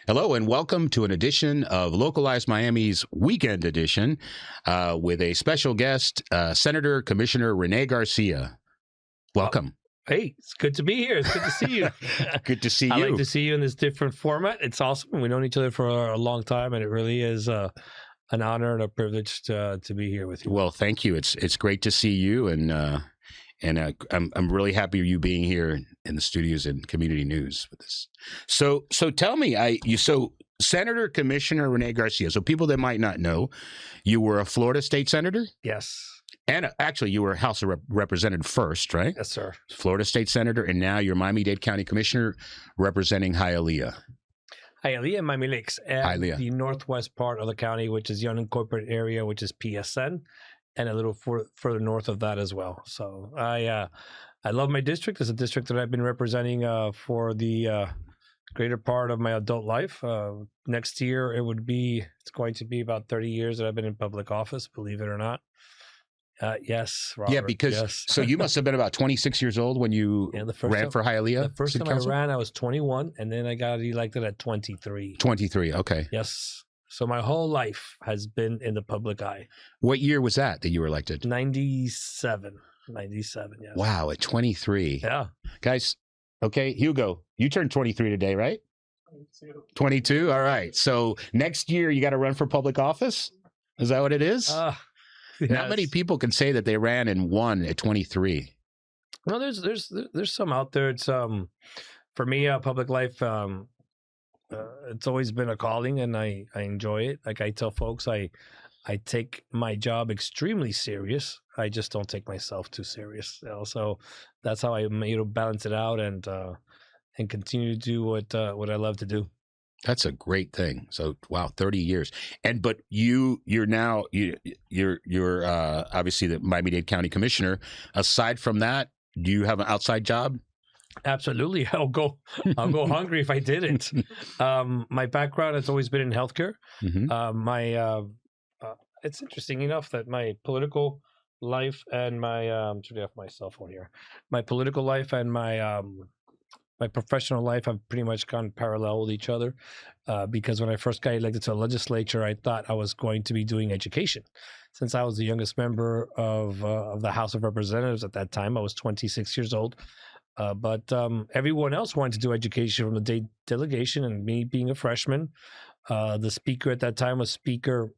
Hello and welcome to an edition of Localized Miami's Weekend Edition with a special guest, Senator Commissioner René García. Welcome. Hey, it's good to be here. It's good to see you. Good to see you. I like to see you in this different format. It's awesome. We've known each other for a long time, and it really is an honor and a privilege to be here with you. Well, thank you. It's great to see you, and I'm really happy you being here in the studios and Community News with us. So tell me, Senator Commissioner René García. So people that might not know, you were a Florida state senator? Yes. And actually, you were House of Representative first, right? Yes, sir. Florida state senator, and now you're Miami-Dade County Commissioner representing Hialeah. Hialeah and Miami Lakes, and the northwest part of the county, which is the unincorporated area, which is PSN, and a little further north of that as well. So I love my district. It's a district that I've been representing for the greater part of my adult life. Next year, it's going to be about 30 years that I've been in public office, believe it or not. Yes, Robert. Yeah, because yes. So you must have been about 26 years old when you ran for Hialeah? The first time I ran, I was 21, and then I got elected at 23. 23, okay. Yes. So my whole life has been in the public eye. What year was that you were elected? 97, yes. Wow, at 23. Yeah. Guys, okay, Hugo, you turned 23 today, right? 22? All right. So next year you got to run for public office? Is that what it is? Yes. Not many people can say that they ran and won at 23. Well, there's some out there. It's for me, public life. It's always been a calling, and I enjoy it. Like I tell folks, I take my job extremely serious. I just don't take myself too serious. So that's how I balance it out and continue to do what I love to do. That's a great thing. So, wow, 30 years. But you're obviously the Miami-Dade County Commissioner. Aside from that, do you have an outside job? Absolutely. I'll go hungry if I didn't. My background has always been in healthcare. Mm-hmm. It's interesting enough that my political life and my should I have my cell phone here? My political life and my professional life have pretty much gone parallel with each other because when I first got elected to the legislature, I thought I was going to be doing education. Since I was the youngest member of the House of Representatives at that time, I was 26 years old. But everyone else wanted to do education from the delegation, and me being a freshman, the speaker at that time was Speaker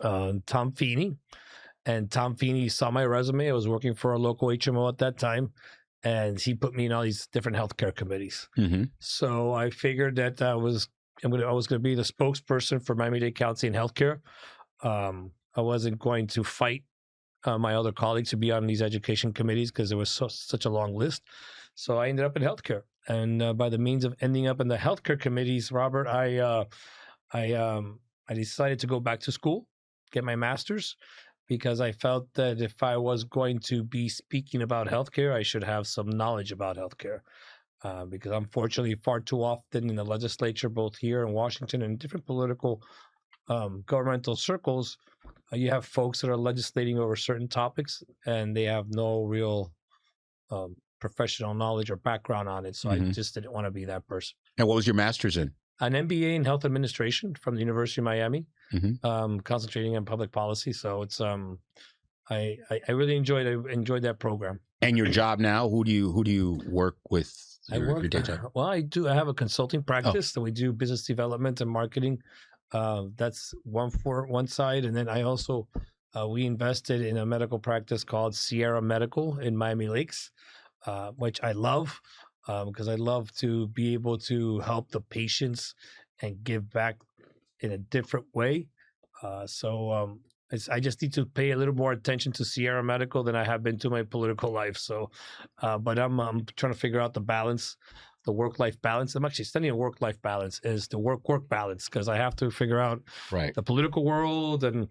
Tom Feeney. And Tom Feeney saw my resume. I was working for a local HMO at that time. And he put me in all these different healthcare committees. Mm-hmm. So I figured that I was going to be the spokesperson for Miami-Dade County in healthcare. I wasn't going to fight my other colleagues to be on these education committees because there was such a long list. So I ended up in healthcare, and by the means of ending up in the healthcare committees, Robert, I decided to go back to school, get my master's. Because I felt that if I was going to be speaking about healthcare, I should have some knowledge about healthcare. Because unfortunately, far too often in the legislature, both here in Washington and different political governmental circles, you have folks that are legislating over certain topics and they have no real professional knowledge or background on it. So I just didn't want to be that person. And what was your master's in? An MBA in health administration from the University of Miami, concentrating on public policy. So it's I really enjoyed that program. And your job now? Who do you work with? Your day job? Well, I have a consulting practice that we do business development and marketing. That's one side, and then I also we invested in a medical practice called Sierra Medical in Miami Lakes, which I love. Because I love to be able to help the patients and give back in a different way. I just need to pay a little more attention to Sierra Medical than I have been to my political life. So, but I'm trying to figure out the balance, the work-life balance. I'm actually studying a work-life balance is the work-work balance because I have to figure out the political world and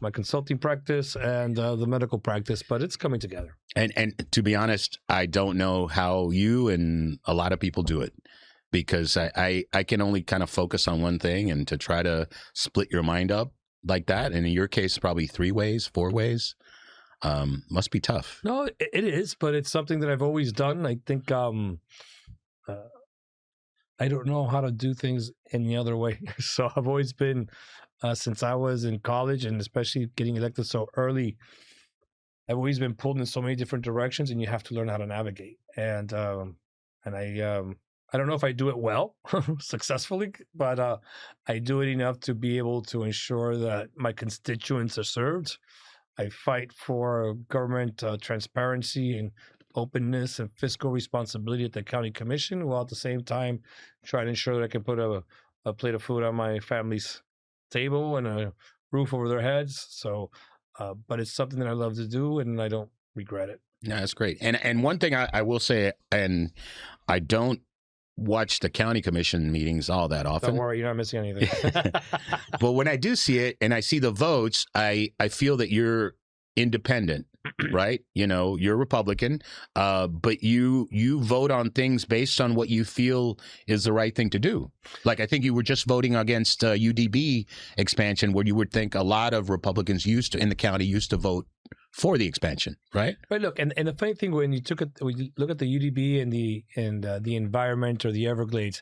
my consulting practice and the medical practice, but it's coming together. And to be honest, I don't know how you and a lot of people do it because I can only kind of focus on one thing, and to try to split your mind up like that, and in your case, probably 3 ways, 4 ways, must be tough. No, it is, but it's something that I've always done. I think I don't know how to do things any other way. So I've always been, since I was in college, and especially getting elected so early, I've always been pulled in so many different directions, and you have to learn how to navigate. And I don't know if I do it well, successfully, but I do it enough to be able to ensure that my constituents are served. I fight for government transparency and openness and fiscal responsibility at the county commission, while at the same time try to ensure that I can put a plate of food on my family's table and a roof over their heads. So, but it's something that I love to do, and I don't regret it. Yeah, that's great. And one thing I will say, and I don't watch the county commission meetings all that often. Don't worry, you're not missing anything. But when I do see it and I see the votes, I feel that you're independent, right? You know, you're Republican, but you vote on things based on what you feel is the right thing to do. Like, I think you were just voting against UDB expansion, where you would think a lot of Republicans in the county used to vote for the expansion, right? But look, and the funny thing, when you look at the UDB and the environment or the Everglades,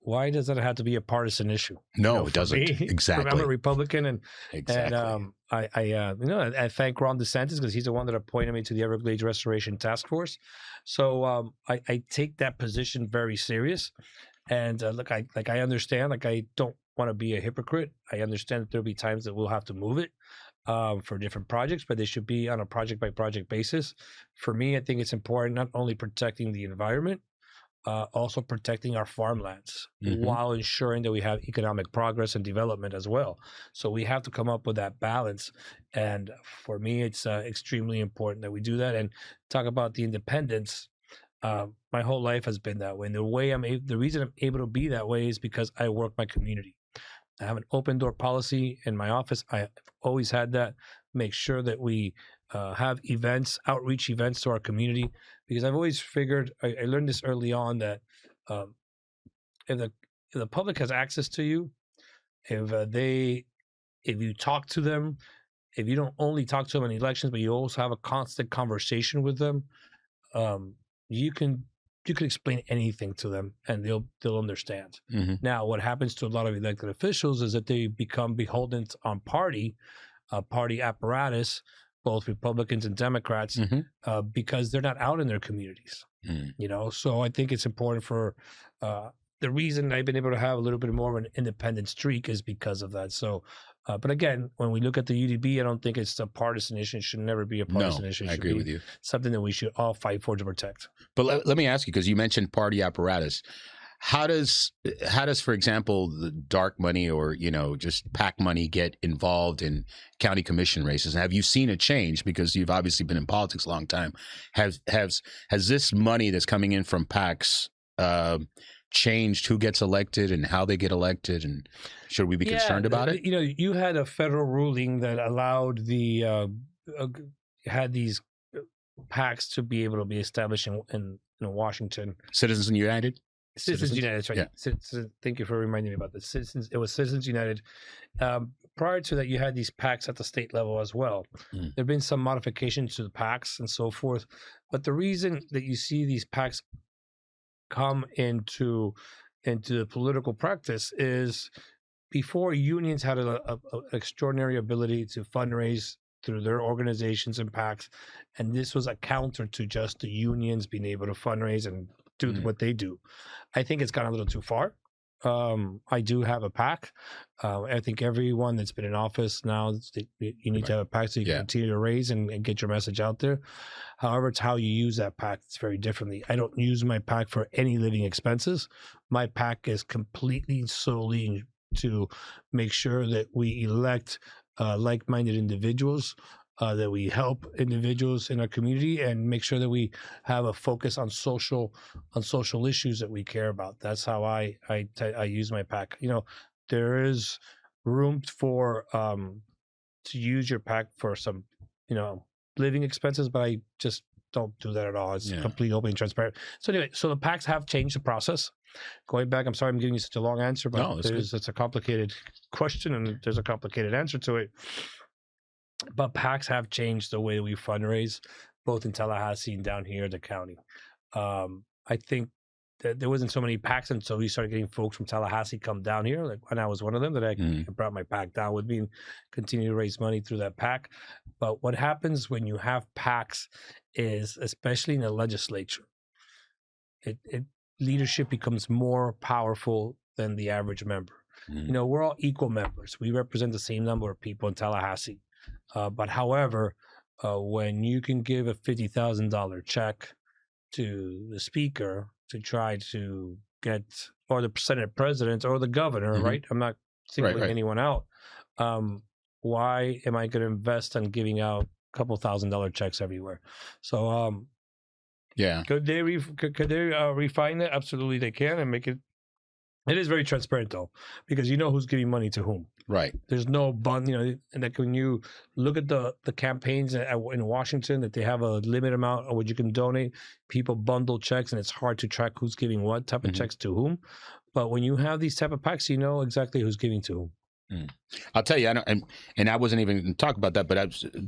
why does that have to be a partisan issue? No, it doesn't. Exactly. I'm a Republican, and exactly. I thank Ron DeSantis, because he's the one that appointed me to the Everglades Restoration Task Force. So I take that position very serious. And look, I understand. Like, I don't want to be a hypocrite. I understand that there'll be times that we'll have to move it for different projects, but they should be on a project by project basis. For me, I think it's important not only protecting the environment, also protecting our farmlands, while ensuring that we have economic progress and development as well. So we have to come up with that balance. And for me, it's extremely important that we do that. And talk about the independence. My whole life has been that way. And the reason I'm able to be that way is because I work my community. I have an open door policy in my office. I've always had that. Make sure that we have events, outreach events to our community, because I've always figured, I learned this early on, that if the public has access to you, if you talk to them, if you don't only talk to them in elections, but you also have a constant conversation with them, you can explain anything to them and they'll understand. Now, what happens to a lot of elected officials is that they become beholden on party apparatus, both Republicans and Democrats, because they're not out in their communities. You know, so I think it's important for the reason I've been able to have a little bit more of an independent streak is because of that. So, but again, when we look at the UDB, I don't think it's a partisan issue. It should never be a partisan issue. It I agree with you. Something that we should all fight for to protect. But let me ask you, because you mentioned party apparatus. How does, for example, the dark money or, you know, just PAC money get involved in county commission races? And have you seen a change? Because you've obviously been in politics a long time. Has this money that's coming in from PACs changed who gets elected and how they get elected? And should we be concerned about it? You know, you had a federal ruling that allowed had these PACs to be able to be established in Washington. Citizens United? Citizens United, that's right. Yeah. Thank you for reminding me about this. It was Citizens United. Prior to that, you had these PACs at the state level as well. There have been some modifications to the PACs and so forth. But the reason that you see these PACs come into the political practice is before, unions had an extraordinary ability to fundraise through their organizations and PACs. And this was a counter to just the unions being able to fundraise and do what they do. I think it's gone a little too far. I do have a PAC. I think everyone that's been in office now, you need to have a PAC so you can continue to raise and get your message out there. However, it's how you use that PAC. It's very differently. I don't use my PAC for any living expenses. My PAC is completely solely to make sure that we elect like-minded individuals, that we help individuals in our community, and make sure that we have a focus on social issues that we care about. That's how I use my PAC. You know, there is room for to use your PAC for some, you know, living expenses, but I just don't do that at all. It's completely open and transparent. So anyway, so the PACs have changed the process. Going back, I'm sorry I'm giving you such a long answer, but it's a complicated question and there's a complicated answer to it. But PACs have changed the way we fundraise, both in Tallahassee and down here in the county. I think there wasn't so many PACs until we started getting folks from Tallahassee come down here. Like, and I was one of them that I brought my PAC down with me and continue to raise money through that PAC. But what happens when you have PACs is, especially in the legislature, leadership becomes more powerful than the average member. You know, we're all equal members. We represent the same number of people in Tallahassee. But however, when you can give a $50,000 check to the speaker to try to get, or the Senate president or the governor, right? I'm not singling anyone out. Why am I going to invest on giving out a couple $1,000 checks everywhere? So, could they refine it? Absolutely, they can, and make it. It is very transparent though, because you know who's giving money to whom. Right. There's no bun, you know, and like when you look at the campaigns in Washington, that they have a limited amount of what you can donate. People bundle checks, and it's hard to track who's giving what type of checks to whom. But when you have these type of PACs, you know exactly who's giving to whom. I'll tell you, I know, and I wasn't even going to talk about that, but I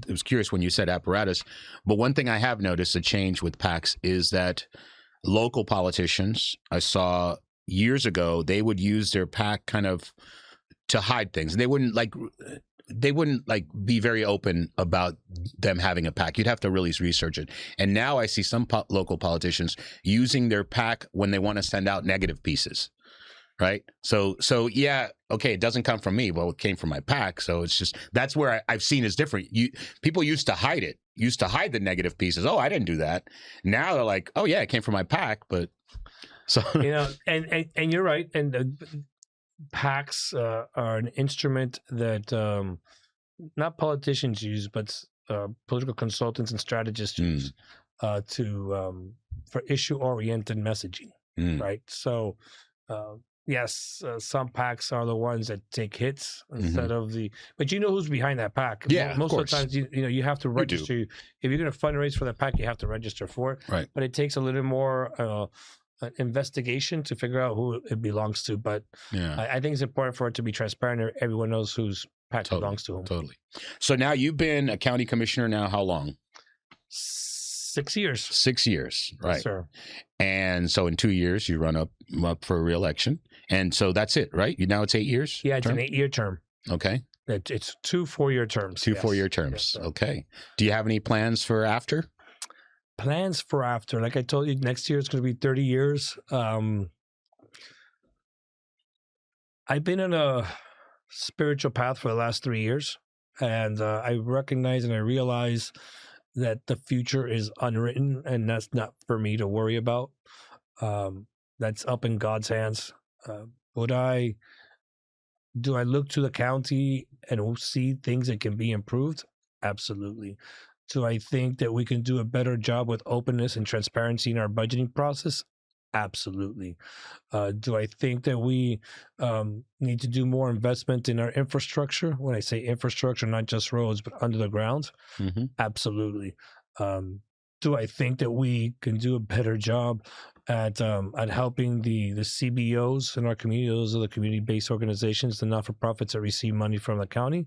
was curious when you said apparatus. But one thing I have noticed a change with PACs is that local politicians, I saw years ago, they would use their PAC kind of to hide things. They wouldn't be very open about them having a PAC. You'd have to really research it. And now I see some local politicians using their PAC when they want to send out negative pieces. Right. So yeah, okay, it doesn't come from me. Well, it came from my PAC. So it's just, that's where I've seen is different. People used to hide it, used to hide the negative pieces. Oh, I didn't do that. Now they're like, oh yeah, it came from my PAC. But so, you know, and you're right. And PACs are an instrument that not politicians use, but political consultants and strategists use for issue-oriented messaging. Right. So, yes, some PACs are the ones that take hits instead of but you know who's behind that PAC. Yeah, most of the times, you know, you have to register. If you're going to fundraise for that PAC, you have to register for it. Right. But it takes a little more investigation to figure out who it belongs to. But I think it's important for it to be transparent, and everyone knows whose PAC belongs to whom. Totally. So now you've been a county commissioner now how long? 6 years. 6 years, right? Yes, sir. And so in 2 years, you run up for re-election. And so that's it, right? Now it's 8 years? Yeah, it's an 8-year term. Okay. It's 2 4-year terms. 2 4-year terms. Yes, okay. Do you have any plans for after? Plans for after? Like I told you, next year it's going to be 30 years. I've been on a spiritual path for the last 3 years. And I recognize and I realize that the future is unwritten, and that's not for me to worry about. That's up in God's hands. Do I look to the county and see things that can be improved? Absolutely. Do I think that we can do a better job with openness and transparency in our budgeting process? Absolutely. Do I think that we need to do more investment in our infrastructure? When I say infrastructure, not just roads, but under the ground? Absolutely. Do I think that we can do a better job at helping the CBOs in our community? Those are the community-based organizations, the not-for-profits that receive money from the county.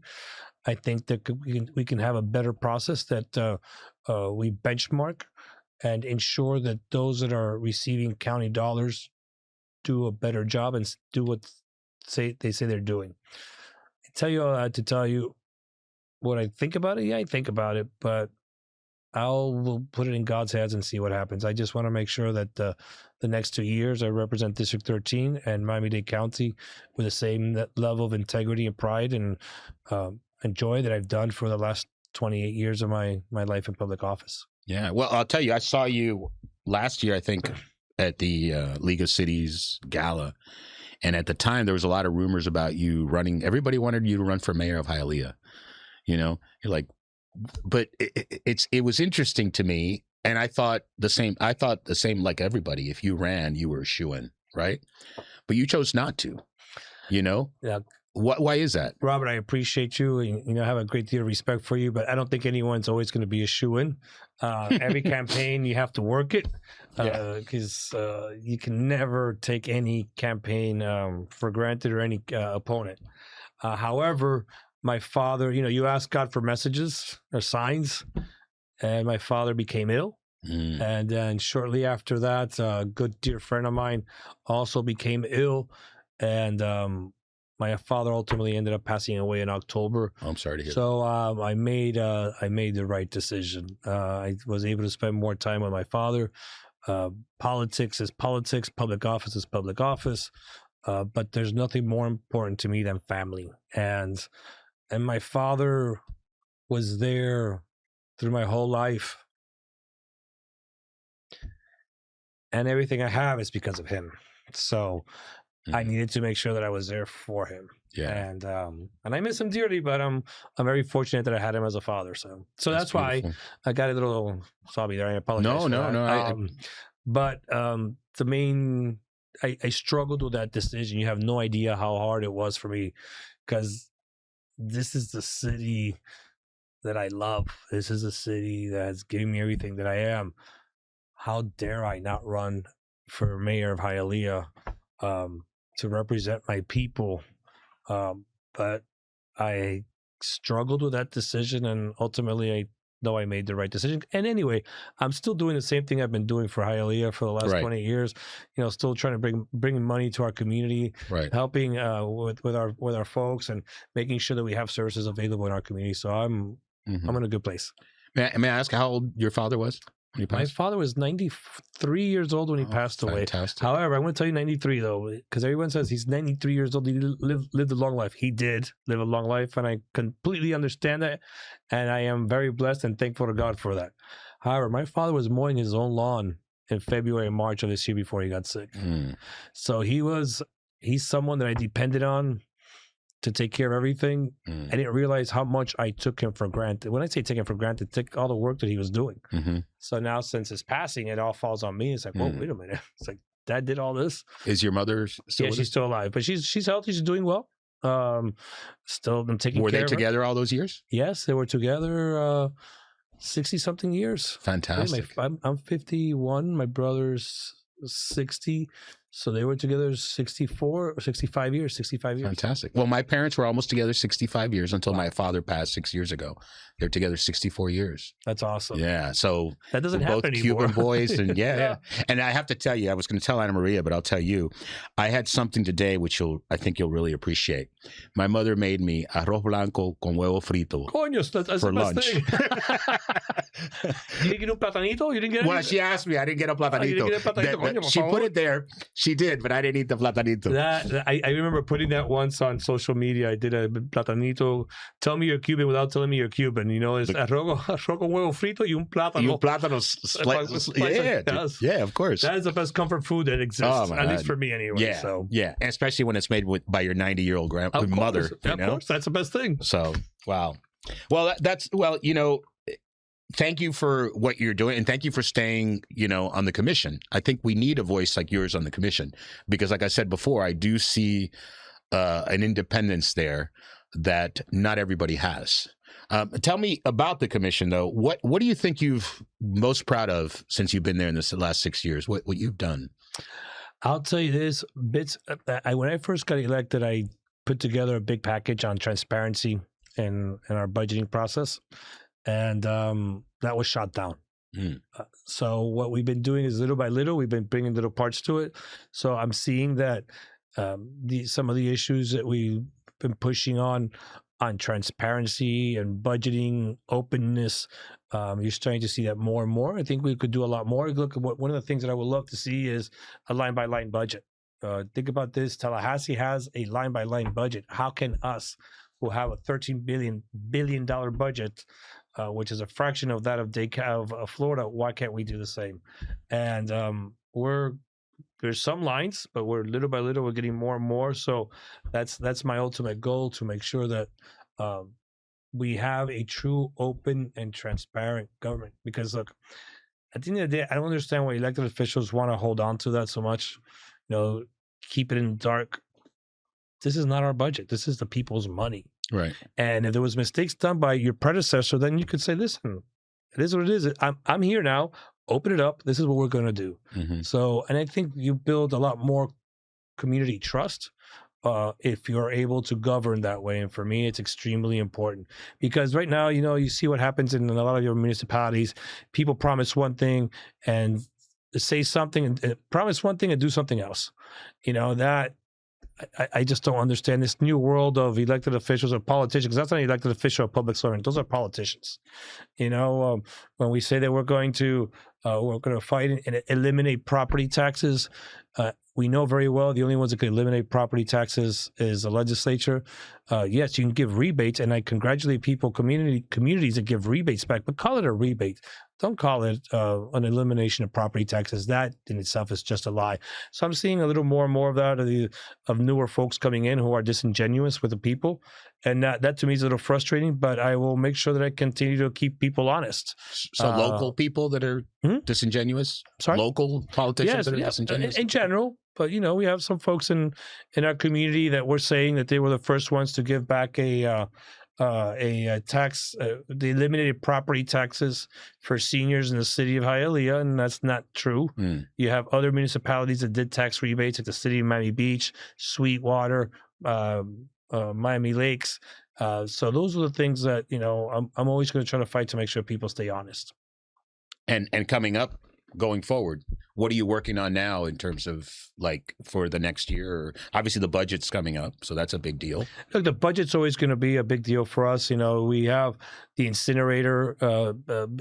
I think that we can have a better process that we benchmark and ensure that those that are receiving county dollars do a better job and do what they say they're doing. I tell you all that to tell you what I think about it. Yeah, I think about it, but we'll put it in God's hands and see what happens. I just want to make sure that the next 2 years I represent District 13 and Miami-Dade County with the same level of integrity and pride and joy that I've done for the last 28 years of my life in public office. Yeah, well, I'll tell you, I saw you last year, I think, at the League of Cities Gala. And at the time, there was a lot of rumors about you running. Everybody wanted you to run for mayor of Hialeah. You know, you're like, but it was interesting to me. And I thought the same like everybody. If you ran, you were a shoo-in, right? But you chose not to, you know? Yeah. Why is that? Robert, I appreciate you. And, you know, I have a great deal of respect for you, but I don't think anyone's always going to be a shoo-in. Every campaign, you have to work it because you can never take any campaign for granted or any opponent. However, my father, you know, you ask God for messages or signs, and my father became ill. And then shortly after that, a good dear friend of mine also became ill, and my father ultimately ended up passing away in October. I'm sorry to hear. So I made the right decision. I was able to spend more time with my father. Politics is politics. Public office is public office. But there's nothing more important to me than family. And my father was there through my whole life. And everything I have is because of him. So I needed to make sure that I was there for him. Yeah. And I miss him dearly, but I'm very fortunate that I had him as a father. So that's why I got a little sobby there. I apologize. No. But the main, I struggled with that decision. You have no idea how hard it was for me, because this is the city that I love. This is a city that's giving me everything that I am. How dare I not run for mayor of Hialeah to represent my people? But I struggled with that decision, and ultimately I know I made the right decision. And anyway, I'm still doing the same thing I've been doing for Hialeah for the last 20 years. You know, still trying to bring money to our community, helping with our folks, and making sure that we have services available in our community. So I'm in a good place. May I ask how old your father was? My father was 93 years old when he passed away. Fantastic. However, I'm going to tell you 93, though, because everyone says he's 93 years old. He lived a long life. He did live a long life, and I completely understand that. And I am very blessed and thankful to God for that. However, my father was mowing his own lawn in February and March of this year before he got sick. So he's someone that I depended on to take care of everything. I didn't realize how much I took him for granted. When I say take him for granted, take all the work that he was doing. So now, since his passing, it all falls on me. It's like, whoa, wait a minute. It's like, Dad did all this. Is your mother still? Yeah, she's still alive, but she's healthy. She's doing well. Still been taking care of her. Were they together all those years? Yes, they were together 60-something years. Fantastic. I'm 51. My brother's 60. So they were together 65 years. Fantastic. Well, my parents were almost together 65 years until my father passed 6 years ago. They're together 64 years. That's awesome. Yeah. So that doesn't happen both anymore. Cuban boys. And yeah. And I have to tell you, I was going to tell Ana Maria, but I'll tell you, I had something today which I think you'll really appreciate. My mother made me arroz blanco con huevo frito for lunch. You didn't get un platanito? You didn't get Well, she asked me. I didn't get a platanito. She put it there. She did, but I didn't eat the platanito. I remember putting that once on social media. I did a platanito. Tell me you're Cuban without telling me you're Cuban. You know, it's arroz con huevo frito y un plátano. Y un plátano yeah, of course. That is the best comfort food that exists, at least for me anyway. Yeah, so. Yeah, especially when it's made by your 90-year-old mother. Of course, that's the best thing. So, wow. Well, thank you for what you're doing, and thank you for staying, on the commission. I think we need a voice like yours on the commission because, like I said before, I do see an independence there that not everybody has. Tell me about the commission, though. What do you think you've most proud of since you've been there in this last 6 years? What you've done? I'll tell you this. When I first got elected, I put together a big package on transparency in our budgeting process. And that was shot down. So what we've been doing is little by little, we've been bringing little parts to it. So I'm seeing that some of the issues that we've been pushing on transparency and budgeting, openness, you're starting to see that more and more. I think we could do a lot more. Look, one of the things that I would love to see is a line-by-line budget. Think about this. Tallahassee has a line-by-line budget. How can us, who have a $13 billion budget, which is a fraction of that of Florida, why can't we do the same? And there's some lines, but we're little by little, we're getting more and more. So that's my ultimate goal, to make sure that we have a true, open, and transparent government. Because look, at the end of the day, I don't understand why elected officials want to hold on to that so much. Keep it in the dark. This is not our budget. This is the people's money. Right. And if there was mistakes done by your predecessor, then you could say, listen, it is what it is. I'm here now. Open it up. This is what we're going to do. So, and I think you build a lot more community trust if you're able to govern that way. And for me, it's extremely important because right now, you see what happens in a lot of your municipalities. People promise one thing and say something and promise one thing and do something else. That I just don't understand this new world of elected officials or politicians. That's not an elected official or public servant. Those are politicians. When we say that we're going to fight and eliminate property taxes, we know very well the only ones that can eliminate property taxes is the legislature. Yes, you can give rebates, and I congratulate communities that give rebates back, but call it a rebate. Don't call it an elimination of property taxes. That in itself is just a lie. So I'm seeing a little more and more of that of newer folks coming in who are disingenuous with the people, and that to me is a little frustrating. But I will make sure that I continue to keep people honest. So local people that are disingenuous, sorry, local politicians that are disingenuous in general. But we have some folks in our community that were saying that they were the first ones to give back a tax. They eliminated property taxes for seniors in the city of Hialeah, and that's not true. You have other municipalities that did tax rebates, like the city of Miami Beach, Sweetwater, Miami Lakes. So those are the things that I'm always going to try to fight to make sure people stay honest. And coming up, going forward, what are you working on now in terms of for the next year? Obviously, the budget's coming up, so that's a big deal. Look, the budget's always going to be a big deal for us. We have the incinerator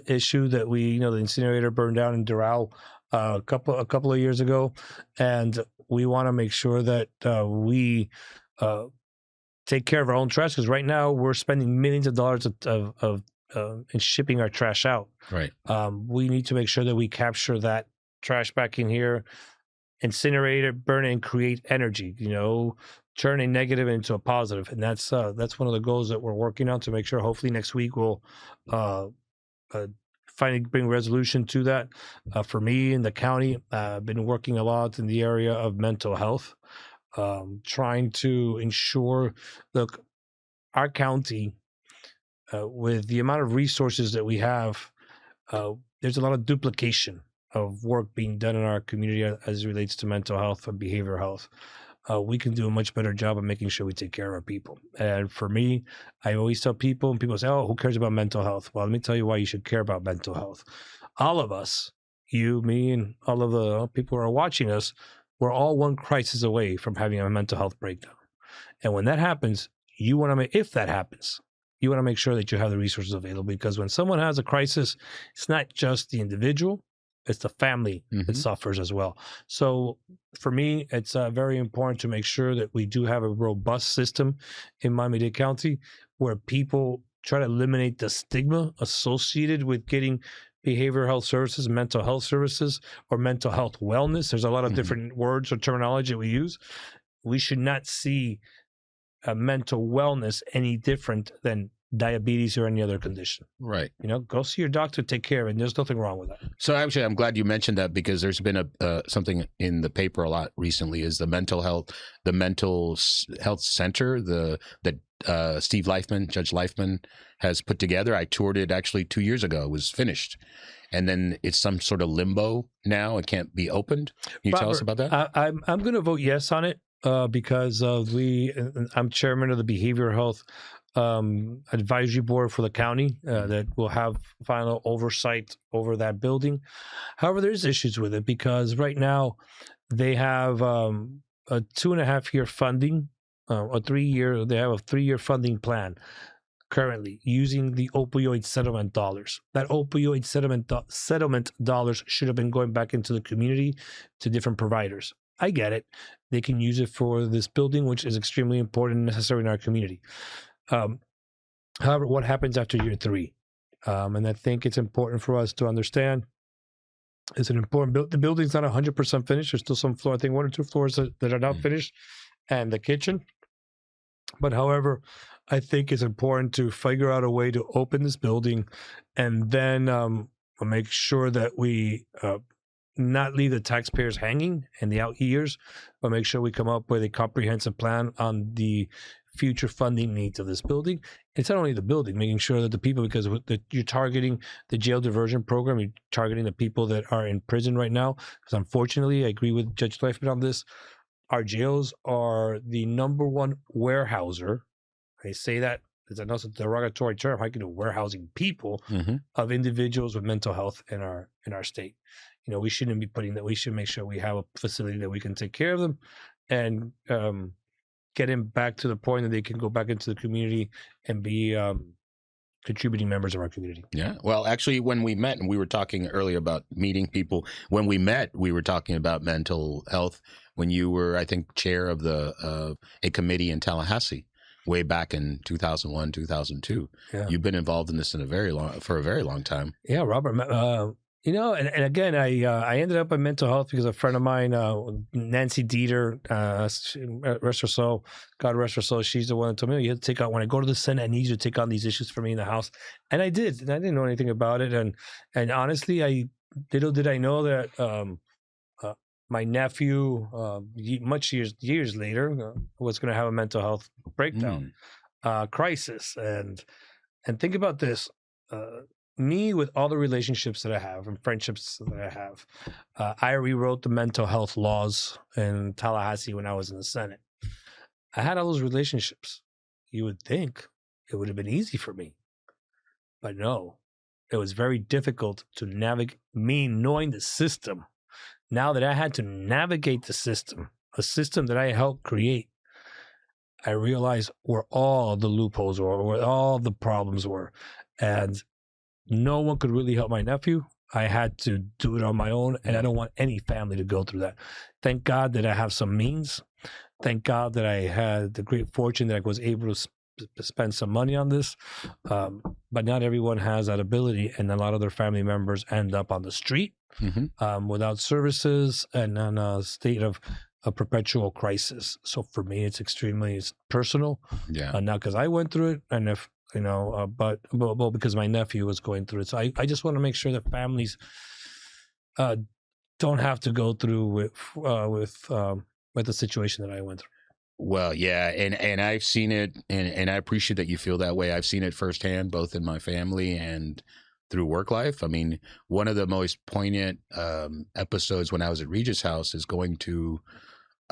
issue that the incinerator burned down in Doral a couple of years ago, and we want to make sure that we take care of our own trash because right now we're spending millions of dollars in shipping our trash out. Right. We need to make sure that we capture that trash back in here, incinerate it, burn it, and create energy. Turn a negative into a positive, and that's one of the goals that we're working on to make sure. Hopefully next week we'll finally bring resolution to that. For me in the county, I've been working a lot in the area of mental health, trying to ensure. Look, our county. With the amount of resources that we have, there's a lot of duplication of work being done in our community as it relates to mental health and behavioral health. We can do a much better job of making sure we take care of our people. And for me, I always tell people, and people say, oh, who cares about mental health? Well, let me tell you why you should care about mental health. All of us, you, me, and all of the people who are watching us, we're all one crisis away from having a mental health breakdown. And when that happens, if that happens, you want to make sure that you have the resources available because when someone has a crisis, it's not just the individual, it's the family that suffers as well. So for me, it's very important to make sure that we do have a robust system in Miami-Dade County where people try to eliminate the stigma associated with getting behavioral health services, mental health services, or mental health wellness. There's a lot of different words or terminology that we use. We should not see mental wellness any different than diabetes or any other condition. Right. Go see your doctor, take care of it. And there's nothing wrong with that. So actually, I'm glad you mentioned that because there's been something in the paper a lot recently is the mental health center that Steve Leifman, Judge Leifman, has put together. I toured it actually 2 years ago. It was finished. And then it's some sort of limbo now. It can't be opened. Can you tell us about that? I'm going to vote yes on it. Because I'm chairman of the Behavioral Health Advisory Board for the county that will have final oversight over that building. However, there's issues with it because right now they have a 2.5-year funding, they have a 3-year funding plan currently using the opioid settlement dollars. That opioid settlement dollars should have been going back into the community to different providers. I get it. They can use it for this building, which is extremely important and necessary in our community. However, what happens after year 3? And I think it's important for us to understand it's an important the building's not 100% finished. There's still some floor, I think 1 or 2 floors that are not finished, and the kitchen. But however, I think it's important to figure out a way to open this building and then make sure that we not leave the taxpayers hanging in the out years, but make sure we come up with a comprehensive plan on the future funding needs of this building. It's not only the building, making sure that the people, because you're targeting the jail diversion program, you're targeting the people that are in prison right now. Because unfortunately, I agree with Judge Leifman on this. our jails are the number one warehouser. I say that because I know it's a derogatory term. How can do warehousing people of individuals with mental health in our state? You know, we shouldn't be putting that. We should make sure we have a facility that we can take care of them, and get them back to the point that they can go back into the community and be contributing members of our community. Yeah. Well, actually, when we met, and we were talking earlier about meeting people, when we met, we were talking about mental health when you were, I think, chair of a committee in Tallahassee way back in 2001, 2002. Yeah. You've been involved in this for a very long time. Yeah, Robert. You know, and again, I ended up in mental health because a friend of mine, Nancy Dieter, rest her soul, God rest her soul, she's the one that told me, you have to take on, when I go to the Senate, I need you to take on these issues for me in the House. And I did. And I didn't know anything about it. And honestly, little did I know that my nephew, much years later, was going to have a mental health breakdown, crisis. And think about this. Me, with all the relationships that I have and friendships that I have, I rewrote the mental health laws in Tallahassee when I was in the Senate. I had all those relationships. You would think it would have been easy for me, but no, it was very difficult to navigate. Me knowing the system, now that I had to navigate the system, a system that I helped create, I realized where all the loopholes were, where all the problems were, and no one could really help my nephew. I had to do it on my own, and I don't want any family to go through that. Thank God that I have some means. Thank God that I had the great fortune that I was able to spend some money on this. But not everyone has that ability, and a lot of their family members end up on the street without services and in a state of a perpetual crisis. So for me, it's extremely personal. Yeah. Not because I went through it, and if you know, but because my nephew was going through it. So I just want to make sure that families don't have to go through with the situation that I went through. Well, yeah, and I've seen it, and I appreciate that you feel that way. I've seen it firsthand, both in my family and through work life. I mean, one of the most poignant episodes when I was at Regis House is going to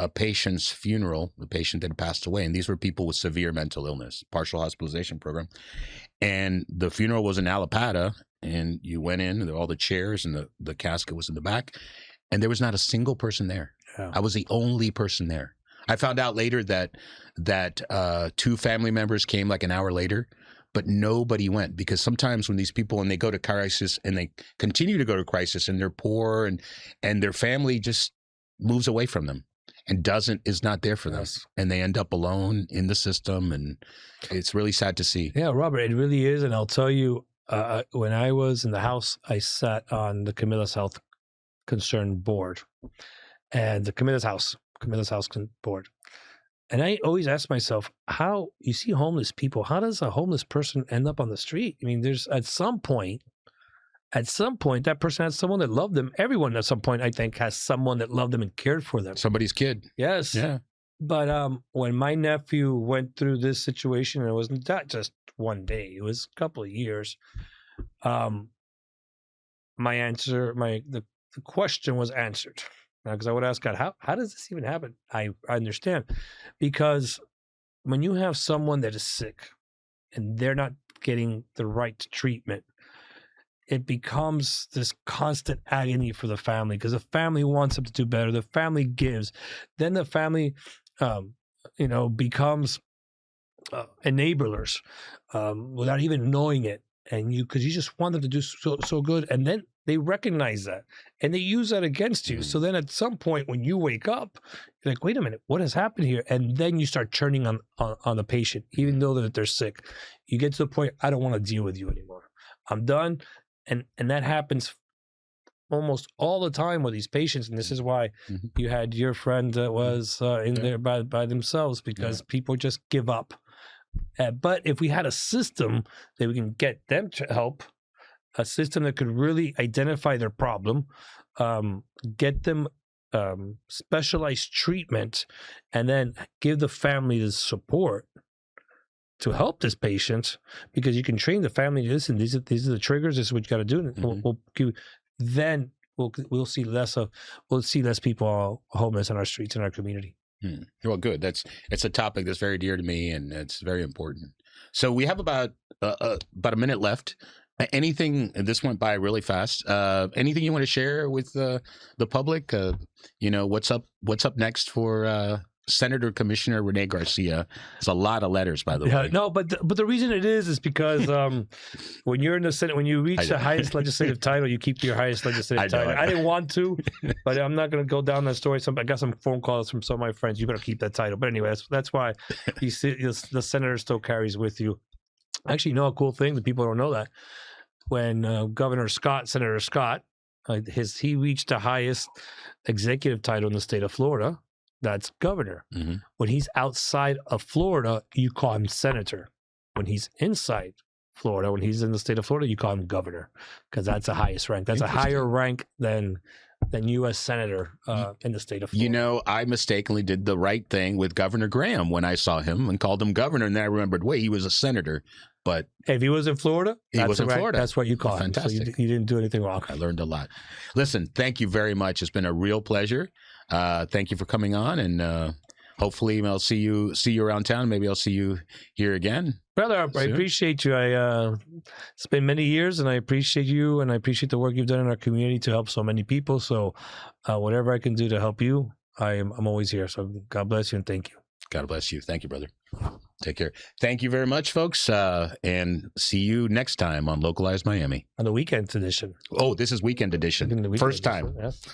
a patient's funeral, the patient that had passed away. And these were people with severe mental illness, partial hospitalization program. And the funeral was in Allapattah, and you went in, all the chairs and the casket was in the back, and there was not a single person there. Yeah. I was the only person there. I found out later that two family members came like an hour later, but nobody went, because sometimes when these people, and they go to crisis and they continue to go to crisis and they're poor and their family just moves away from them and is not there for them. And they end up alone in the system, and it's really sad to see. Yeah, Robert, it really is. And I'll tell you, when I was in the House, I sat on the Camilla's Health Concern Board, and the Camilla's House Board. And I always ask myself, how you see homeless people, how does a homeless person end up on the street? I mean, there's at some point, that person has someone that loved them. Everyone at some point, I think, has someone that loved them and cared for them. Somebody's kid. Yes. Yeah. But when my nephew went through this situation, and it wasn't that just one day, it was a couple of years. My answer, the question was answered. Because I would ask God, how does this even happen? I understand. Because when you have someone that is sick and they're not getting the right treatment, it becomes this constant agony for the family, because the family wants them to do better. The family gives. Then the family, becomes enablers without even knowing it. And because you just want them to do so good. And then they recognize that and they use that against you. So then at some point when you wake up, you're like, wait a minute, what has happened here? And then you start turning on the patient, even though that they're sick. You get to the point, I don't want to deal with you anymore. I'm done. And that happens almost all the time with these patients. And this is why you had your friend that was in there by themselves, because people just give up. But if we had a system that we can get them to help, a system that could really identify their problem, get them specialized treatment, and then give the family the support to help this patient, because you can train the family to listen. These are the triggers. This is what you got to do. Then we'll see less people homeless on our streets in our community. Well, good. It's a topic that's very dear to me, and it's very important. So we have about a minute left. Anything? This went by really fast. Anything you want to share with the public? What's up? What's up next for Senator Commissioner René Garcia? It's a lot of letters, by the way. No, but the reason it is because when you're in the Senate, when you reach the highest legislative title, you keep your highest legislative title. I didn't want to, but I'm not going to go down that story. I got some phone calls from some of my friends. You better keep that title. But anyway, that's why you see the senator still carries with you. Actually, a cool thing that people don't know that when Senator Scott, he reached the highest executive title in the state of Florida. That's governor. Mm-hmm. When he's outside of Florida, you call him senator. When he's inside Florida, when he's in the state of Florida, you call him governor, because that's the highest rank. That's a higher rank than U.S. senator in the state of Florida. I mistakenly did the right thing with Governor Graham when I saw him and called him governor, and then I remembered, wait, he was a senator. But if he was in Florida, that's what you call him. Fantastic. So you didn't do anything wrong. I learned a lot. Listen, thank you very much. It's been a real pleasure. Thank you for coming on, and hopefully I'll see you around town. Maybe I'll see you here again. Brother, I appreciate you. It's been many years, and I appreciate you, and I appreciate the work you've done in our community to help so many people. So whatever I can do to help you, I'm always here. So God bless you, and thank you. God bless you. Thank you, brother. Take care. Thank you very much, folks, and see you next time on Localized Miami. On the weekend edition. Oh, this is weekend edition. First time. Yes.